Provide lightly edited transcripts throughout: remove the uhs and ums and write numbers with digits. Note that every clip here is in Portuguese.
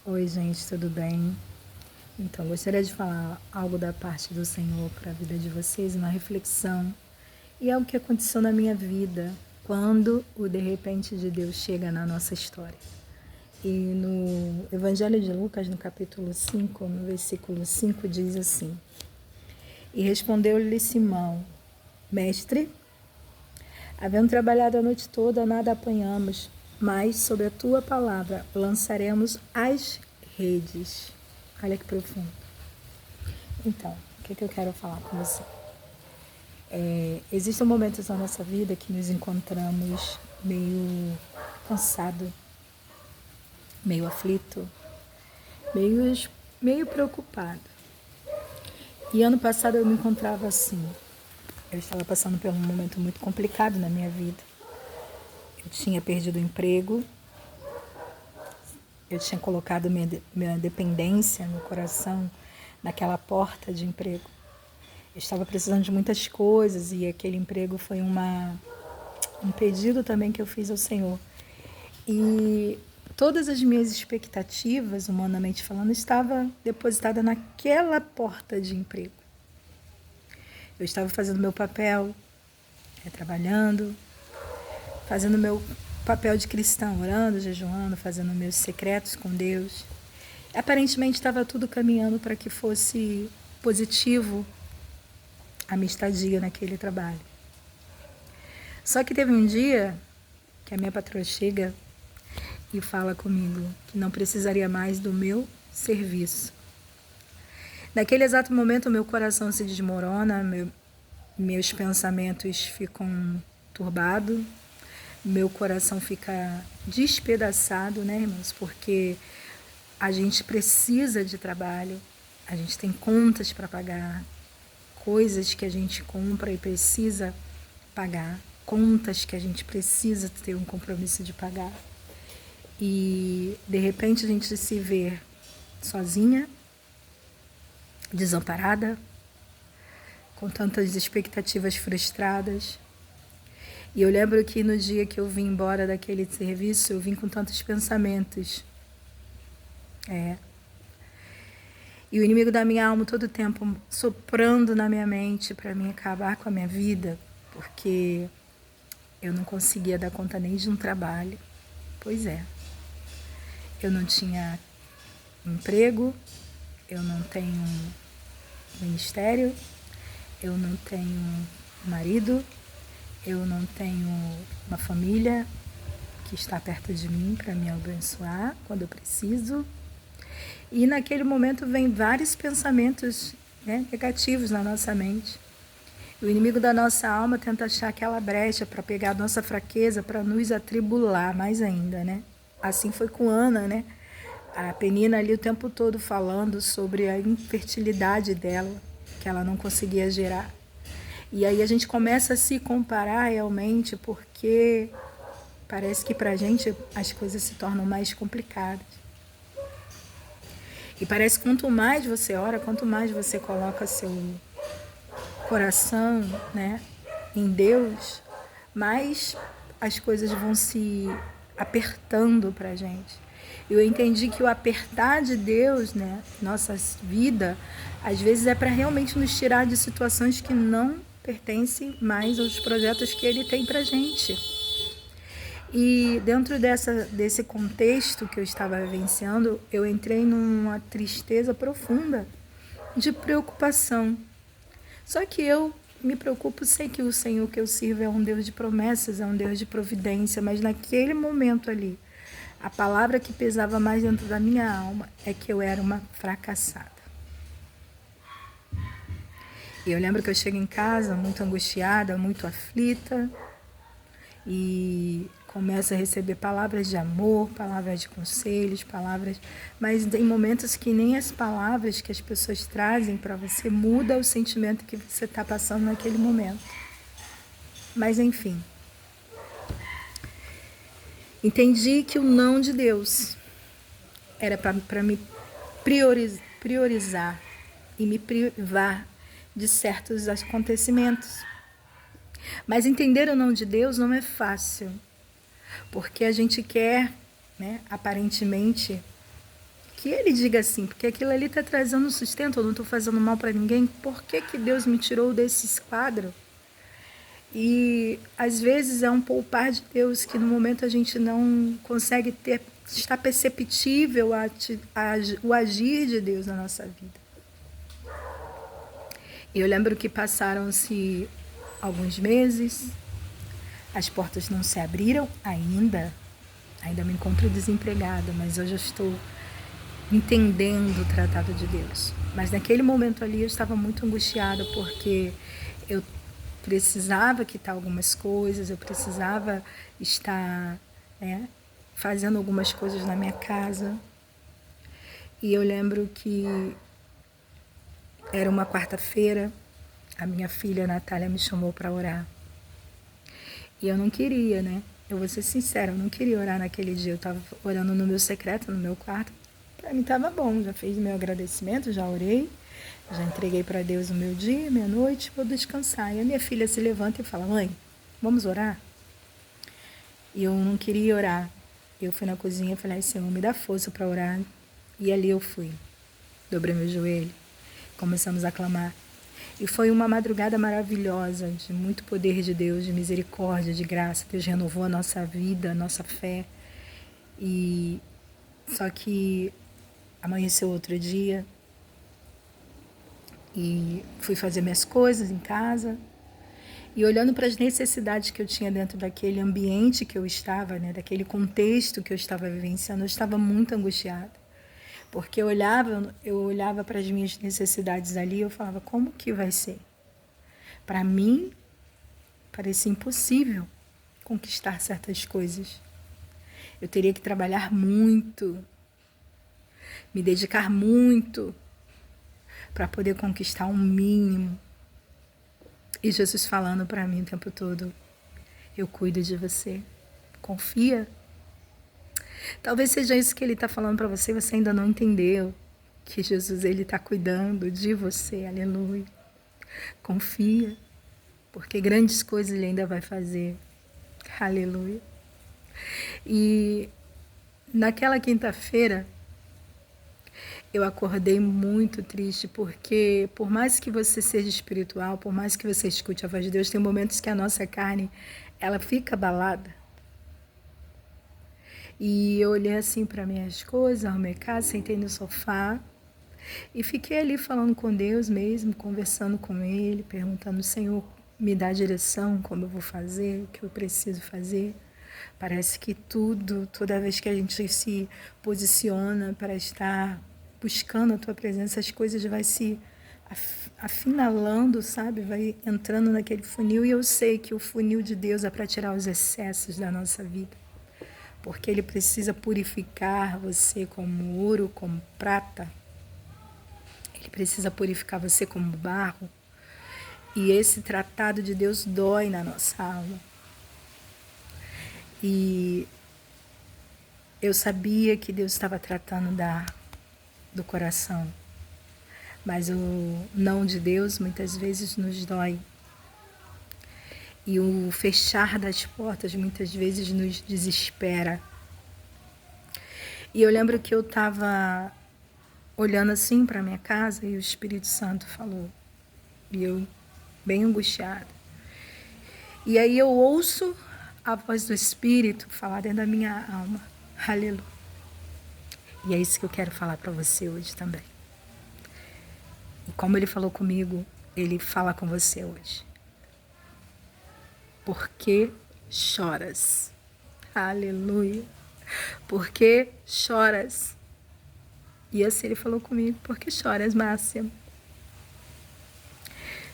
Oi, gente, tudo bem? Então, gostaria de falar algo da parte do Senhor para a vida de vocês, uma reflexão e algo que aconteceu na minha vida quando o de repente de Deus chega na nossa história. E no Evangelho de Lucas, no capítulo 5, no versículo 5, diz assim: E respondeu-lhe Simão: Mestre, havendo trabalhado a noite toda, nada apanhamos, mas sobre a tua palavra lançaremos as redes. Olha que profundo. Então, o que eu quero falar com você? Existem momentos na nossa vida que nos encontramos meio cansado, meio aflito, meio preocupado. E ano passado eu me encontrava assim. Eu estava passando por um momento muito complicado na minha vida. Eu tinha perdido o emprego, eu tinha colocado minha dependência no coração naquela porta de emprego. Eu estava precisando de muitas coisas e aquele emprego foi um pedido também que eu fiz ao Senhor. E todas as minhas expectativas, humanamente falando, estavam depositadas naquela porta de emprego. Eu estava fazendo meu papel, trabalhando, fazendo meu papel de cristão, orando, jejuando, fazendo meus secretos com Deus. Aparentemente estava tudo caminhando para que fosse positivo a minha estadia naquele trabalho. Só que teve um dia que a minha patroa chega e fala comigo que não precisaria mais do meu serviço. Naquele exato momento, meu coração se desmorona, meus pensamentos ficam turbados, meu coração fica despedaçado, né, irmãos? Porque a gente precisa de trabalho, a gente tem contas para pagar, coisas que a gente compra e precisa pagar, contas que a gente precisa ter um compromisso de pagar. E de repente a gente se vê sozinha, desamparada, com tantas expectativas frustradas. E eu lembro que no dia que eu vim embora daquele serviço, eu vim com tantos pensamentos. E o inimigo da minha alma todo o tempo soprando na minha mente para mim acabar com a minha vida, porque eu não conseguia dar conta nem de um trabalho. Pois é. Eu não tinha emprego, eu não tenho ministério, eu não tenho marido, eu não tenho uma família que está perto de mim para me abençoar quando eu preciso. E naquele momento vem vários pensamentos, né, negativos na nossa mente. O inimigo da nossa alma tenta achar aquela brecha para pegar a nossa fraqueza, para nos atribular mais ainda, né? Assim foi com Ana, né? A Penina ali o tempo todo falando sobre a infertilidade dela, que ela não conseguia gerar. E aí a gente começa a se comparar realmente, porque parece que pra gente as coisas se tornam mais complicadas. E parece que quanto mais você ora, quanto mais você coloca seu coração, né, em Deus, mais as coisas vão se apertando pra gente. Eu entendi que o apertar de Deus, né, nossa vida, às vezes é para realmente nos tirar de situações que não pertencem mais aos projetos que Ele tem pra gente. E dentro desse contexto que eu estava vivenciando, eu entrei numa tristeza profunda de preocupação. Só que eu me preocupo, sei que o Senhor que eu sirvo é um Deus de promessas, é um Deus de providência, mas naquele momento ali, a palavra que pesava mais dentro da minha alma é que eu era uma fracassada. E eu lembro que eu chego em casa muito angustiada, muito aflita, e começo a receber palavras de amor, palavras de conselhos, palavras, mas tem momentos que nem as palavras que as pessoas trazem para você muda o sentimento que você está passando naquele momento. Mas enfim, entendi que o não de Deus era para me priorizar e me privar de certos acontecimentos. Mas entender o não de Deus não é fácil, porque a gente quer, né, aparentemente, que ele diga assim, porque aquilo ali está trazendo sustento, eu não estou fazendo mal para ninguém, por que que Deus me tirou desse quadro? E às vezes é um poupar de Deus que no momento a gente não consegue ter, está perceptível o agir de Deus na nossa vida. E eu lembro que passaram-se alguns meses, as portas não se abriram ainda me encontro desempregada, mas eu já estou entendendo o tratado de Deus. Mas naquele momento ali eu estava muito angustiada porque eu precisava quitar algumas coisas, eu precisava estar, né, fazendo algumas coisas na minha casa. E eu lembro que era uma quarta-feira, a minha filha Natália me chamou para orar. E eu não queria, né? Eu vou ser sincera, eu não queria orar naquele dia. Eu estava orando no meu secreto, no meu quarto. Para mim estava bom, já fiz meu agradecimento, já orei, já entreguei para Deus o meu dia, minha noite, vou descansar. E a minha filha se levanta e fala: mãe, vamos orar? E eu não queria orar. Eu fui na cozinha e falei: Senhor, me dá força para orar. E ali eu fui. Dobrei meu joelho, começamos a clamar. E foi uma madrugada maravilhosa, de muito poder de Deus, de misericórdia, de graça. Deus renovou a nossa vida, a nossa fé. E só que amanheceu outro dia e fui fazer minhas coisas em casa. E olhando para as necessidades que eu tinha dentro daquele ambiente que eu estava, né, daquele contexto que eu estava vivenciando, eu estava muito angustiada. Porque eu olhava para as minhas necessidades ali e eu falava: como que vai ser? Para mim, parecia impossível conquistar certas coisas. Eu teria que trabalhar muito, me dedicar muito para poder conquistar um mínimo. E Jesus falando para mim o tempo todo: eu cuido de você, confia. Talvez seja isso que ele está falando para você e você ainda não entendeu. Que Jesus, ele está cuidando de você, aleluia. Confia, porque grandes coisas ele ainda vai fazer, aleluia. E naquela quinta-feira, eu acordei muito triste, porque por mais que você seja espiritual, por mais que você escute a voz de Deus, tem momentos que a nossa carne, ela fica abalada. E eu olhei assim para minhas coisas, arrumei casa, sentei no sofá e fiquei ali falando com Deus mesmo, conversando com Ele, perguntando: Senhor, me dá direção, como eu vou fazer, o que eu preciso fazer. Parece que toda vez que a gente se posiciona para estar buscando a Tua presença, as coisas vai se afinalando, sabe? Vai entrando naquele funil, e eu sei que o funil de Deus é para tirar os excessos da nossa vida. Porque Ele precisa purificar você como ouro, como prata. Ele precisa purificar você como barro. E esse tratado de Deus dói na nossa alma. E eu sabia que Deus estava tratando do coração. Mas o não de Deus muitas vezes nos dói. E o fechar das portas muitas vezes nos desespera. E eu lembro que eu estava olhando assim para minha casa e o Espírito Santo falou. E eu bem angustiada. E aí eu ouço a voz do Espírito falar dentro da minha alma. Aleluia. E é isso que eu quero falar para você hoje também. E como ele falou comigo, ele fala com você hoje. Por que choras? Aleluia. Por que choras? E assim ele falou comigo: por que choras, Márcia?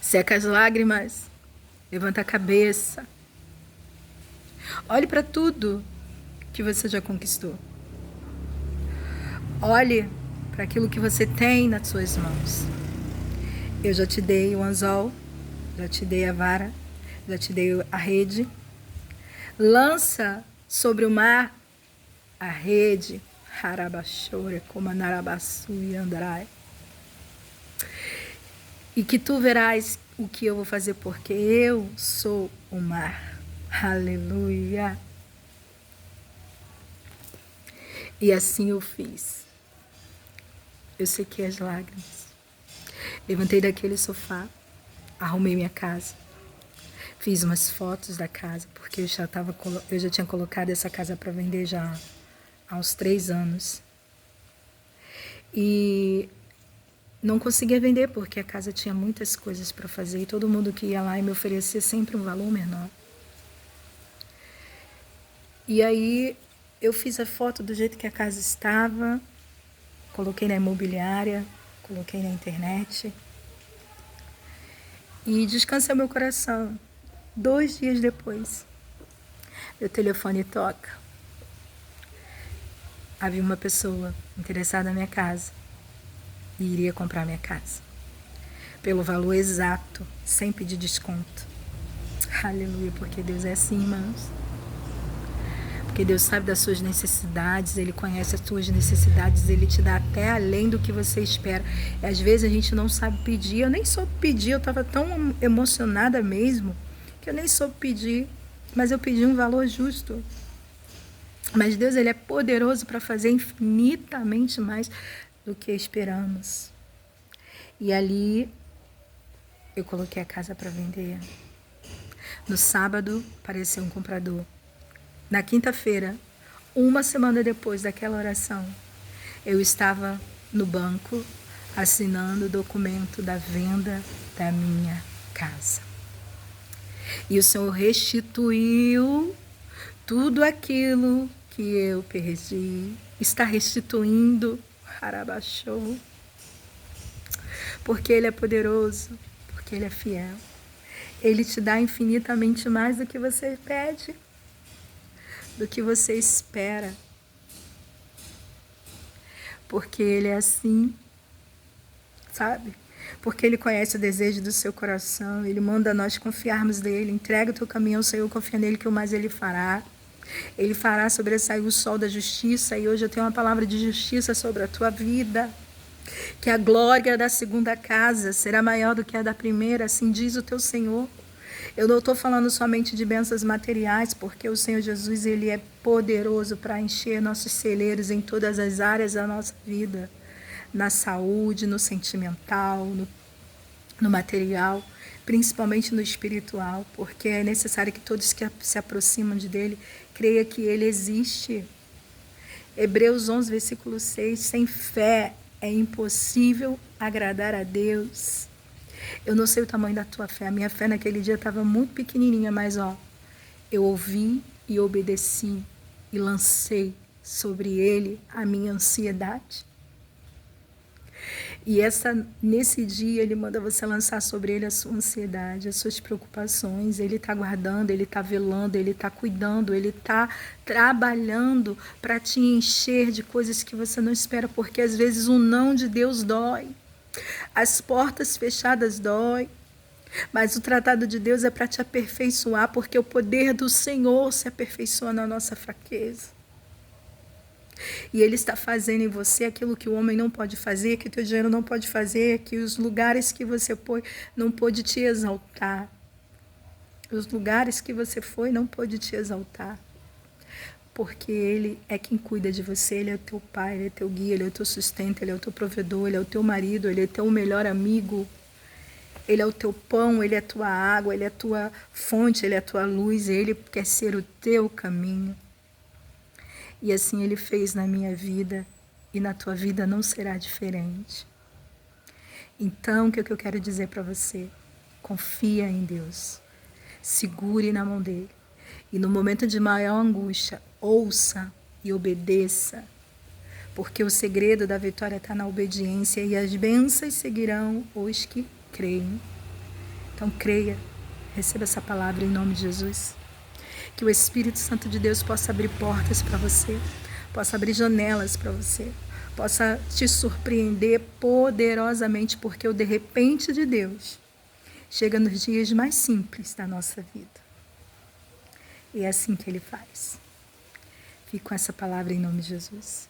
Seca as lágrimas, levanta a cabeça. Olhe para tudo que você já conquistou. Olhe para aquilo que você tem nas suas mãos. Eu já te dei o anzol, já te dei a vara, já te dei a rede. Lança sobre o mar a rede, Harabachore, Komanarabasu e Andrai. E que tu verás o que eu vou fazer, porque eu sou o mar. Aleluia. E assim eu fiz. eu sequei as lágrimas. Levantei daquele sofá, arrumei minha casa, fiz umas fotos da casa, porque eu já tinha colocado essa casa para vender já há uns 3 anos. E não conseguia vender porque a casa tinha muitas coisas para fazer e todo mundo que ia lá e me oferecia sempre um valor menor. E aí eu fiz a foto do jeito que a casa estava, coloquei na imobiliária, coloquei na internet e descansei meu coração. 2 dias depois, meu telefone toca. Havia uma pessoa interessada na minha casa e iria comprar minha casa pelo valor exato, sem pedir desconto. Aleluia, porque Deus é assim, irmãos. Porque Deus sabe das suas necessidades, Ele conhece as suas necessidades, Ele te dá até além do que você espera. E às vezes a gente não sabe pedir. Eu nem soube pedir, eu estava tão emocionada mesmo, que eu nem soube pedir, mas eu pedi um valor justo. Mas Deus, Ele é poderoso para fazer infinitamente mais do que esperamos. E ali eu coloquei a casa para vender. No sábado apareceu um comprador. Na quinta-feira, uma semana depois daquela oração, eu estava no banco assinando o documento da venda da minha casa. E o Senhor restituiu tudo aquilo que eu perdi. Está restituindo. Harabaxou. Porque Ele é poderoso, porque Ele é fiel. Ele te dá infinitamente mais do que você pede, do que você espera. Porque Ele é assim, sabe? Porque Ele conhece o desejo do seu coração. Ele manda nós confiarmos nele. Entrega o teu caminho ao Senhor, confia nele que o mais Ele fará. Ele fará sobressair o sol da justiça. E hoje eu tenho uma palavra de justiça sobre a tua vida. Que a glória da segunda casa será maior do que a da primeira, assim diz o teu Senhor. Eu não estou falando somente de bênçãos materiais, porque o Senhor Jesus, Ele é poderoso para encher nossos celeiros em todas as áreas da nossa vida. Na saúde, no sentimental, no material, principalmente no espiritual, porque é necessário que todos que se aproximam dele creiam que Ele existe. Hebreus 11, versículo 6, sem fé é impossível agradar a Deus. Eu não sei o tamanho da tua fé. A minha fé naquele dia estava muito pequenininha, mas eu ouvi e obedeci e lancei sobre ele a minha ansiedade. E nesse dia ele manda você lançar sobre ele a sua ansiedade, as suas preocupações. Ele está guardando, ele está velando, ele está cuidando, ele está trabalhando para te encher de coisas que você não espera, porque às vezes o não de Deus dói. As portas fechadas dói, mas o tratado de Deus é para te aperfeiçoar, porque o poder do Senhor se aperfeiçoa na nossa fraqueza. E Ele está fazendo em você aquilo que o homem não pode fazer, que o teu dinheiro não pode fazer, que os lugares que você foi não pôde te exaltar. Os lugares que você foi não pôde te exaltar. Porque Ele é quem cuida de você, Ele é o teu pai, Ele é teu guia, Ele é o teu sustento, Ele é o teu provedor, Ele é o teu marido, Ele é o teu melhor amigo, Ele é o teu pão, Ele é a tua água, Ele é a tua fonte, Ele é a tua luz, Ele quer ser o teu caminho. E assim Ele fez na minha vida e na tua vida não será diferente. Então, o que eu quero dizer para você? Confia em Deus, segure na mão dEle. E no momento de maior angústia, ouça e obedeça, porque o segredo da vitória está na obediência e as bênçãos seguirão os que creem. Então creia, receba essa palavra em nome de Jesus. Que o Espírito Santo de Deus possa abrir portas para você, possa abrir janelas para você, possa te surpreender poderosamente, porque o de repente de Deus chega nos dias mais simples da nossa vida. E é assim que Ele faz. Fique com essa palavra em nome de Jesus.